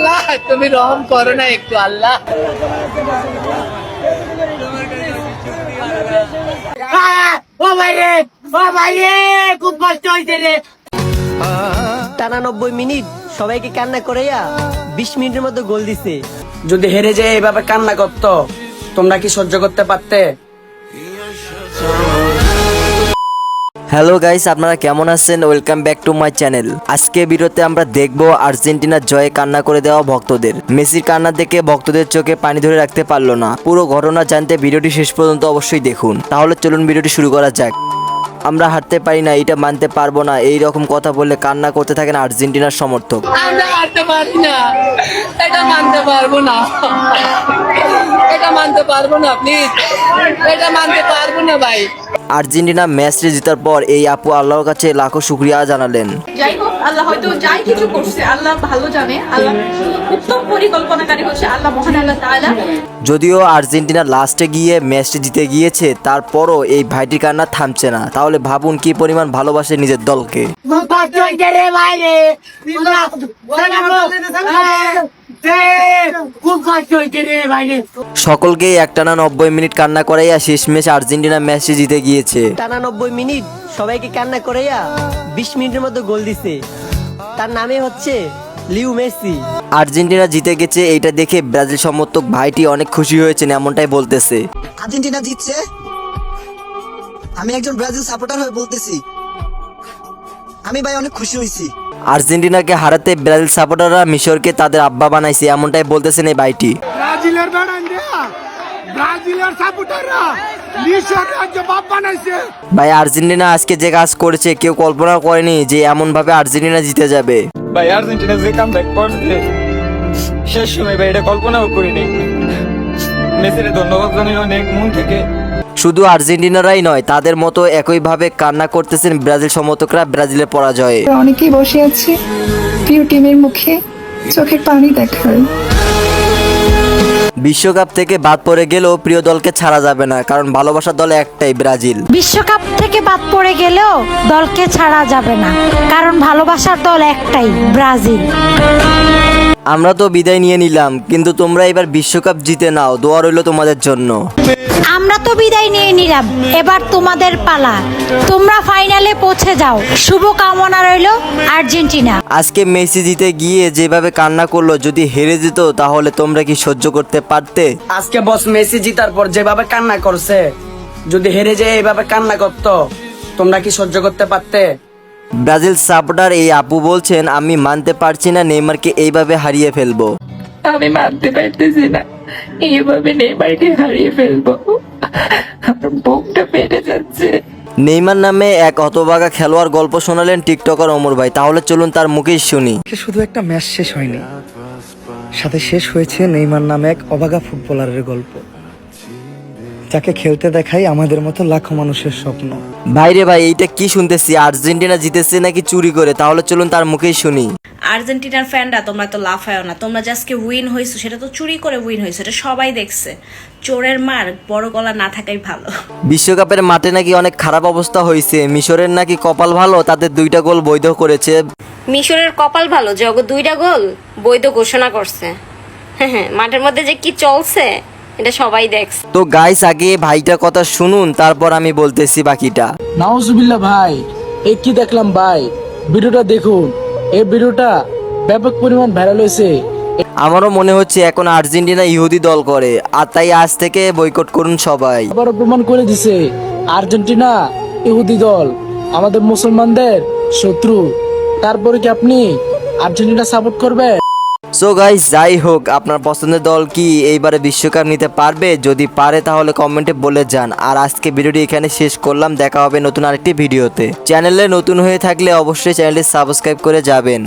আল্লাহ তুমি রহম করো না একটু আল্লাহ। ও ভাই রে, ও ভাই রে, খুব কষ্ট হয়েছে রে। টানা 90 মিনিট সবাইকে কান্না করাইয়া 20 মিনিটের মধ্যে গোল দিছে। যদি হেরে যায় এইভাবে কান্না করতো তোমরা কি সহ্য করতে পারতে? হ্যালো গাইস, আপনারা কেমন আছেন? Welcome back to my channel. আজকে ভিডিওতে আমরা দেখব আর্জেন্টিনার জয়ে কান্না করে দেওয়া ভক্তদের। মেসির কান্না দেখে ভক্তদের চোখে পানি ধরে রাখতে পারলো না। পুরো ঘটনা জানতে ভিডিওটি শেষ পর্যন্ত অবশ্যই দেখুন। তাহলে চলুন ভিডিওটি শুরু করা যাক। আমরা হারতে পারি না, এটা মানতে পারবো না, এই রকম কথা বললে কান্না করতে থাকেন আর্জেন্টিনার সমর্থক। আমরা হারতে পারি না, এটা মানতে পারবো না, এটা মানতে পারবো না, প্লিজ এটা মানতে পারবো না ভাই। আর্জেন্টিনা ম্যাচটি জেতার পর এই আপু আল্লাহর কাছে লাখো শুকরিয়া জানালেন। যাই হোক, আল্লাহ হয়তো যাই কিছু করছে আল্লাহ ভালো জানে, আল্লাহ উত্তম পরিকল্পনাকারী হচ্ছে আল্লাহ, মহান আল্লাহ তাআলা। যদিও আর্জেন্টিনা লাস্টে গিয়ে ম্যাচটি জিতে গিয়েছে, তারপরও এই ভাইটির কান্না থামছে না। তাহলে ভাবুন কি পরিমাণ ভালোবাসে নিজের দলকে। সকলকেই একটানা 90 মিনিট কান্না করাইয়া শেষমেশ আর্জেন্টিনা ম্যাচটি জিতে গিয়েছে। টানা 90 মিনিট সবাইকে কান্না করাইয়া 20 মিনিটের মধ্যে গোল দিছে। তার নামে হচ্ছে লিও মেসি। আর্জেন্টিনা জিতে গেছে, এইটা দেখে ব্রাজিল সমর্থক ভাইটি অনেক খুশি হয়েছেন এমনটাই বলতেছে। আর্জেন্টিনা জিতছে, আমি একজন ব্রাজিল সাপোর্টার হয়ে বলতেছি, আমি ভাই অনেক খুশি হয়েছি। আর্জেন্টিনাকে হারাতে ব্রাজিল সাপোর্টাররা মিশরকে তাদের আব্বা বানাইছে, এমনটাই বলতেছেন এই ভাইটি। ভাই আর্জেন্টিনা আজকে যে কাজ করেছে কেউ কল্পনা করেনি যে এমন ভাবে আর্জেন্টিনা জিতে যাবে। ভাই আর্জেন্টিনা যে কামব্যাক করছে শেষ সময় ভাই এটা কল্পনাও করিনি। মেসির ধন্যবাদ জানাই অনেক মন থেকে। শুধু আর্জেন্টিনারাই নয়, তাদের মতো একইভাবে কান্না করতেছেন ব্রাজিল সমর্থকরা ব্রাজিলের পরাজয়ে। অনেকেই বসে আছে প্রিয় টিমের মুখে চোখের পানি দেখার। বিশ্বকাপ থেকে বাদ পড়ে গেলেও প্রিয় দলকে ছাড়া যাবে না, কারণ ভালোবাসার দল একটাই, ব্রাজিল। বিশ্বকাপ থেকে বাদ পড়ে গেলেও দলকে ছাড়া যাবে না, কারণ ভালোবাসার দল একটাই, ব্রাজিল। আমরা তো বিদায় নিয়ে নিলাম, কিন্তু তোমরা এবার বিশ্বকাপ জিতে নাও, দোয়া রইল তোমাদের জন্য। আমরা তো বিদায় নিয়ে নিলাম, এবার তোমাদের পালা, তোমরা ফাইনালে পৌঁছে যাও, শুভ কামনা রইল আর্জেন্টিনা। আজকে মেসি জিতে গিয়ে যেভাবে কান্না করলো, যদি হেরে যেত তাহলে তোমরা কি সহ্য করতে পারতে? আজকে বস মেসি জিতার পর যেভাবে কান্না করছে, যদি হেরে যায় এইভাবে কান্না করতো তোমরা কি সহ্য করতে পারতে? ব্রাজিল সাপোর্টার এই আপু বলছেন, আমি মানতে পারছি না নেইমারকে এইভাবে হারিয়ে ফেলবো। আমি মানতে পারতেছি না এইভাবে নেইমারকে হারিয়ে ফেলবো, আমার বুকটা ফেটে যাচ্ছে। নেইমার নামে এক হতভাগা খেলোয়াড় গল্প শোনালেন টিকটকার ওমর ভাই। তাহলে চলুন তার মুখেই শুনি। শুধু একটা ম্যাচ শেষ হয়নি, সাথে শেষ হয়েছে নেইমার নামে এক অভাগা ফুটবলারের গল্প, যাকে খেলতে দেখাই আমাদের মতো লাখো মানুষের স্বপ্ন। ভাইরে ভাই, এইটা কি শুনতেছি? আর্জেন্টিনা জিতেছে নাকি চুরি করে? তাহলে চলুন তার মুখেই শুনি। আর্জেন্টিনার ফ্যানরা তোমরা তো লাফায়ও না, তোমরা যে আজকে উইন হয়েছো সেটা তো চুরি করে উইন হয়েছে, এটা সবাই দেখছে। চোরের মার বড় গলা না থাকাই ভালো। বিশ্বকাপের মাঠে নাকি অনেক খারাপ অবস্থা হয়েছে, মিশরের নাকি কপাল ভালো, তাদের 2টা গোল বৈধ করেছে। মিশরের কপাল ভালো যে ওকে 2টা গোল বৈধ ঘোষণা করছে। হ্যাঁ, মাঠের মধ্যে যে কি চলছে এটা সবাই দেখছে। তো গাইস, আগে ভাইটার কথা শুনুন, তারপর আমি বলতেছি বাকিটা। নাউজুবিল্লাহ ভাই, এই কি দেখলাম ভাই, ভিডিওটা দেখুন, এই ভিডিওটা ব্যাপক পরিমাণ ভাইরাল হয়েছে। আমারও মনে হচ্ছে এখন আর্জেন্টিনা ইহুদি দল করে, আর তাই আজ থেকে বয়কট করুন সবাই। আবারও প্রমাণ করে দিছে আর্জেন্টিনা ইহুদি দল, আমাদের মুসলমানদের শত্রু। তারপরে কি আপনি আর্জেন্টিনা সাপোর্ট করবেন? সো গাইস, যাই হোক, আপনার পছন্দের দল কি এইবারে বিশ্বকাপ নিতে পারবে? যদি পারে তাহলে কমেন্টে বলে যান। আর আজকে ভিডিওটি এখানে শেষ করলাম, দেখা হবে নতুন আরেকটি ভিডিওতে। চ্যানেলে নতুন হয়ে থাকলে অবশ্যই চ্যানেলটি সাবস্ক্রাইব করে যাবেন।